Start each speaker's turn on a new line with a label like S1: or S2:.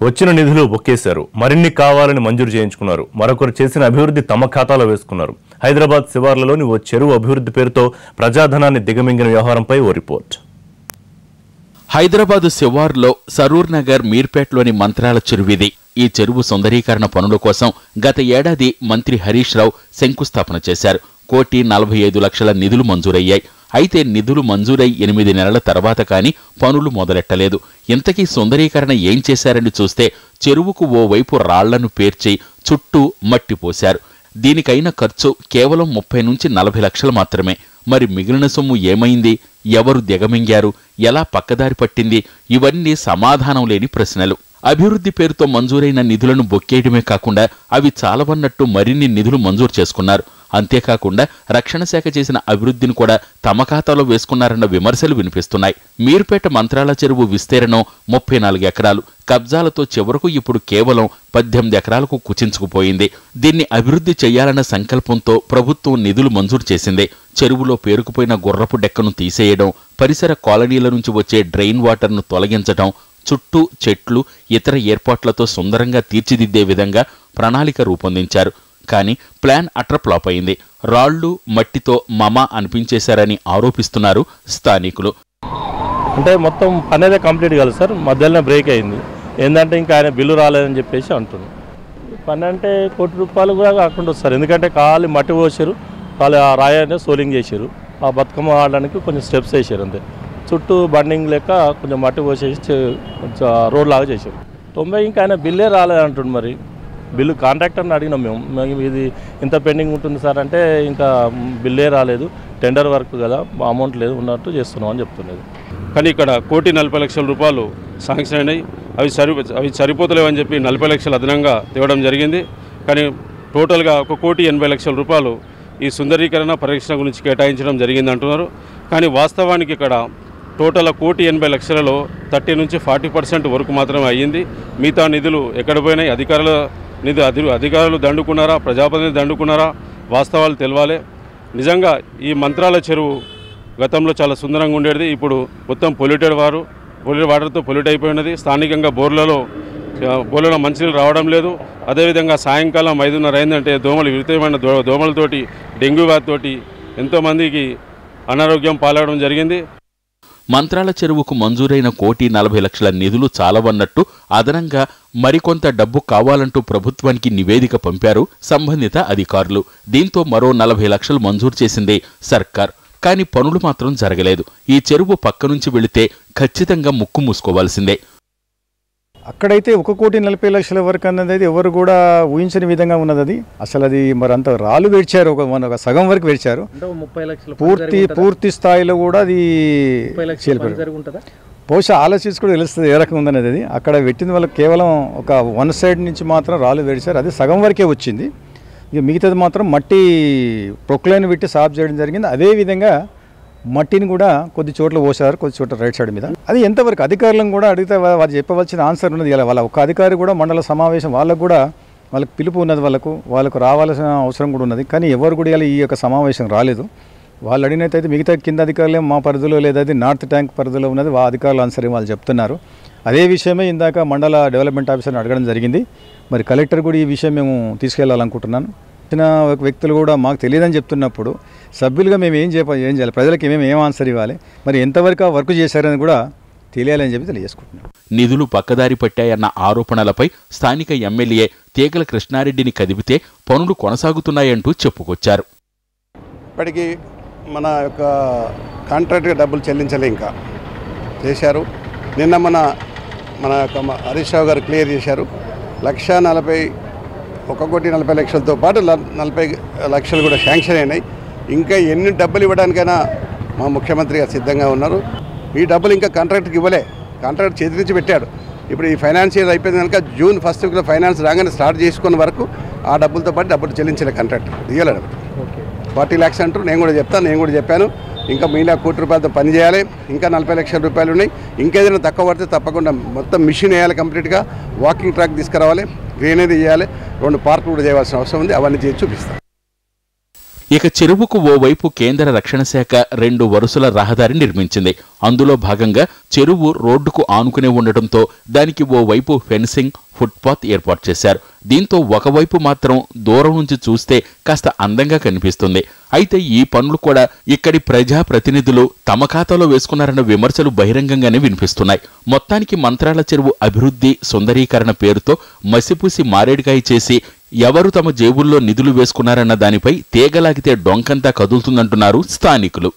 S1: వచ్చిన నిధులు బొక్కేశారు. మరిన్ని కావాలని మంజూరు చేయించుకున్నారు. మరొకరు చేసిన అభివృద్ధి తమ ఖాతాలో వేసుకున్నారు. హైదరాబాద్ శివార్లలోని ఓ చెరువు అభివృద్ధి పేరుతో ప్రజాధనాన్ని దిగమింగిన వ్యవహారంపై ఓ రిపోర్ట్.
S2: హైదరాబాదు శివార్లో సరూర్ నగర్ మీర్పేట్లోని మంత్రాల చెరువిది. ఈ చెరువు సుందరీకరణ పనుల కోసం గత ఏడాది మంత్రి హరీష్ రావు శంకుస్థాపన చేశారు. 1,45,00,000 నిధులు మంజూరయ్యాయి. అయితే నిధులు మంజూరై 8 నెలల తర్వాత కానీ పనులు మొదలెట్టలేదు. ఇంతకీ సుందరీకరణ ఏం చేశారని చూస్తే చెరువుకు ఓవైపు రాళ్లను పేర్చి చుట్టూ మట్టి పోశారు. దీనికైన ఖర్చు కేవలం 30 నుంచి 40 లక్షలు మాత్రమే. మరి మిగిలిన సొమ్ము ఏమైంది? ఎవరు దిగమింగారు? ఎలా పక్కదారి పట్టింది? ఇవన్నీ సమాధానం లేని ప్రశ్నలు. అభివృద్ధి పేరుతో మంజూరైన నిధులను బొక్కేయడమే కాకుండా అవి చాలవన్నట్టు మరిన్ని నిధులు మంజూరు చేసుకున్నారు. అంతేకాకుండా రక్షణ శాఖ చేసిన అభివృద్ధిని కూడా తమ ఖాతాలో వేసుకున్నారన్న విమర్శలు వినిపిస్తున్నాయి. మీర్పేట మంత్రాల చెరువు విస్తీర్ణం 34 ఎకరాలు. కబ్జాలతో చివరకు ఇప్పుడు కేవలం 18 ఎకరాలకు కుచించుకుపోయింది. దీన్ని అభివృద్ధి చేయాలన్న సంకల్పంతో ప్రభుత్వం నిధులు మంజూరు చేసింది. చెరువులో పేరుకుపోయిన గుర్రపు డెక్కను తీసేయడం, పరిసర కాలనీల నుంచి వచ్చే డ్రైన్ వాటర్ను తొలగించడం, చుట్టూ చెట్లు, ఇతర ఏర్పాట్లతో సుందరంగా తీర్చిదిద్దే విధంగా ప్రణాళిక రూపొందించారు. కానీ ప్లాన్ అటర్ ఫ్లాప్ అయింది. రాళ్లు మట్టితో మమ అనిపించేశారని ఆరోపిస్తున్నారు స్థానికులు.
S3: అంటే మొత్తం పని అయితే కంప్లీట్ కాదు సార్, మధ్యలోనే బ్రేక్ అయింది. ఏంటంటే ఇంకా ఆయన బిల్లు రాలేదని చెప్పేసి అంటున్నాం. పని అంటే ₹1,00,00,000 కూడా కాకుండా వస్తారు. ఎందుకంటే ఖాళీ మట్టి పోసారు, ఖాళీ ఆ రాయనే సోలింగ్ చేశారు. ఆ బతుకమ్మ ఆడడానికి కొంచెం స్టెప్స్ వేసారు అంతే. చుట్టూ బండింగ్ లెక్క కొంచెం మట్టి పోసేసి కొంచెం రోడ్ లాగా చేశారు. 90 ఇంకా ఆయన బిల్లే రాలేదంటుండు. మరి బిల్లు కాంట్రాక్టర్ని అడిగినాం మేము, ఇది ఇంత పెండింగ్ ఉంటుంది సార్ అంటే ఇంకా బిల్లే రాలేదు, టెండర్ వర్క్ కదా, అమౌంట్ లేదు, ఉన్నట్టు చేస్తున్నాం అని చెప్తున్నది.
S4: కానీ ఇక్కడ ₹1,40,00,000 శాంక్షన్ అయినాయి. అవి సరిపోతలేవని చెప్పి 40 లక్షలు అదనంగా తేవడం జరిగింది. కానీ టోటల్గా ₹1,80,00,000 ఈ సుందరీకరణ పరిరక్షణ గురించి కేటాయించడం జరిగింది అంటున్నారు. కానీ వాస్తవానికి ఇక్కడ టోటల్ ₹1,80,00,000లో 30 నుంచి 40% వరకు మాత్రమే అయ్యింది. మిగతా నిధులు ఎక్కడ పోయినాయి? అధికారులు దండుకున్నారా? ప్రజాప్రతినిధులు దండుకున్నారా? వాస్తవాలు తెలవాలి. నిజంగా ఈ మంత్రాల చెరువు గతంలో చాలా సుందరంగా ఉండేది. ఇప్పుడు మొత్తం పొల్యూటెడ్ వాటర్తో పొల్యూట్ అయిపోయినది. స్థానికంగా బోర్లలో మంచినీళ్ళు రావడం లేదు. అదేవిధంగా సాయంకాలం 5:30 అయిందంటే విపరీతమైన దోమలతోటి, డెంగ్యూ వ్యాధితోటి ఎంతోమందికి అనారోగ్యం పాలవడం జరిగింది.
S2: మంత్రాల చెరువుకు మంజూరైన ₹1,40,00,000 నిధులు చాలవన్నట్టు అదనంగా మరికొంత డబ్బు కావాలంటూ ప్రభుత్వానికి నివేదిక పంపారు సంబంధిత అధికారులు. దీంతో మరో 40 లక్షలు మంజూరు చేసింది సర్కార్. కానీ పనులు మాత్రం జరగలేదు. ఈ చెరువు పక్క నుంచి వెళితే ఖచ్చితంగా ముక్కు మూసుకోవాల్సిందే.
S5: అక్కడైతే ₹1,40,00,000 వరకు అన్నది ఎవరు కూడా ఊహించని విధంగా ఉన్నది. అది అసలు అది మరి అంత రాళ్ళు వేడ్చారు, ఒక సగం వరకు వేడ్చారు. పూర్తి స్థాయిలో కూడా అది బహుశా ఆలోచించి కూడా తెలుస్తుంది ఏ రకంగా ఉందనేది. అది అక్కడ పెట్టింది వాళ్ళకి కేవలం ఒక 1 సైడ్ నుంచి మాత్రం రాళ్ళు వేడ్చారు. అది సగం వరకే వచ్చింది. ఇక మిగతాది మాత్రం మట్టి ప్రొక్లైన్ పెట్టి సాఫ్ చేయడం జరిగింది. అదేవిధంగా మట్టిని కూడా కొద్ది చోట్ల పోసారు, కొద్ది చోట్ల రైట్ సైడ్ మీద. అది ఎంతవరకు అధికారులను కూడా అడిగితే వాళ్ళు చెప్పవలసిన ఆన్సర్ ఉన్నది. వాళ్ళ ఒక అధికారి కూడా మండల సమావేశం వాళ్ళకు పిలుపు ఉన్నది, వాళ్ళకు రావాల్సిన అవసరం కూడా ఉన్నది. కానీ ఎవరు కూడా ఈ యొక్క సమావేశం రాలేదు. వాళ్ళు అడిగినట్టయితే మిగతా కింద అధికారులు మా పరిధిలో లేదా అది నార్త్ ట్యాంక్ పరిధిలో ఉన్నది, అధికారులు ఆన్సర్ వాళ్ళు చెప్తున్నారు. అదే విషయమే ఇందాక మండల డెవలప్మెంట్ ఆఫీసర్ని అడగడం జరిగింది. మరి కలెక్టర్ కూడా ఈ విషయం మేము తీసుకెళ్లాలనుకుంటున్నాను. వచ్చిన వ్యక్తులు కూడా మాకు తెలియదని చెప్తున్నప్పుడు సభ్యులుగా మేము ఏం చేయాలి, ప్రజలకు ఏం ఆన్సర్ ఇవ్వాలి, మరి ఎంతవరకు వర్క్ చేశారని కూడా తెలియాలని చెప్పి తెలియజేసుకుంటున్నాం.
S2: నిధులు పక్కదారి పట్టాయన్న ఆరోపణలపై స్థానిక ఎమ్మెల్యే తీగల కృష్ణారెడ్డిని కదిపితే పనులు కొనసాగుతున్నాయంటూ చెప్పుకొచ్చారు.
S6: ఇప్పటికీ మన యొక్క కాంట్రాక్ట్గా డబ్బులు చెల్లించలే, ఇంకా చేశారు. నిన్న మన యొక్క హరీష్ రావు గారు క్లియర్ చేశారు. 1,40,00,000తో పాటు 40 లక్షలు కూడా శాంక్షన్ అయినాయి. ఇంకా ఎన్ని డబ్బులు ఇవ్వడానికైనా మా ముఖ్యమంత్రి గారు సిద్ధంగా ఉన్నారు. ఈ డబ్బులు ఇంకా కాంట్రాక్ట్కి ఇవ్వలే, కాంట్రాక్ట్ చేతి నుంచి పెట్టాడు. ఇప్పుడు ఈ ఫైనాన్షియల్ అయిపోయింది కనుక జూన్ 1st వీక్లో ఫైనాన్స్ రాగానే స్టార్ట్ చేసుకున్న వరకు ఆ డబ్బులతో పాటు డబ్బులు చెల్లించలే కాంట్రాక్ట్ ఇవ్వలేడు. 40 lakhs అంటారు. నేను కూడా చెప్పాను ఇంకా మీలా ₹1,00,00,000 పని చేయాలి. ఇంకా 40 లక్షల రూపాయలు ఉన్నాయి. ఇంకేదైనా తక్కువ పడితే తప్పకుండా మొత్తం మిషన్ వేయాలి, కంప్లీట్గా వాకింగ్ ట్రాక్ తీసుకురావాలి, గ్రీనరీ చేయాలి, 2 పార్కులు కూడా చేయవలసిన అవసరం ఉంది. అవన్నీ చేసి చూపిస్తాం.
S2: ఇక చెరువుకు ఓవైపు కేంద్ర రక్షణ శాఖ 2 వరుసల రహదారి నిర్మించింది. అందులో భాగంగా చెరువు రోడ్డుకు ఆనుకునే ఉండటంతో దానికి ఓవైపు ఫెన్సింగ్, ఫుట్పాత్ ఏర్పాటు చేశారు. దీంతో ఒకవైపు మాత్రం దూరం నుంచి చూస్తే కాస్త అందంగా కనిపిస్తుంది. అయితే ఈ పనులు కూడా ఇక్కడి ప్రజా ప్రతినిధులు తమ ఖాతాలో వేసుకున్నారన్న విమర్శలు బహిరంగంగానే వినిపిస్తున్నాయి. మొత్తానికి మంత్రాల చెరువు అభివృద్ధి, సుందరీకరణ పేరుతో మసిపూసి మారేడుకాయ చేసి ఎవరు తమ జేబుల్లో నిధులు వేసుకున్నారన్న దానిపై తీగలాగితే డొంకంతా కదులుతుందంటున్నారు స్థానికులు.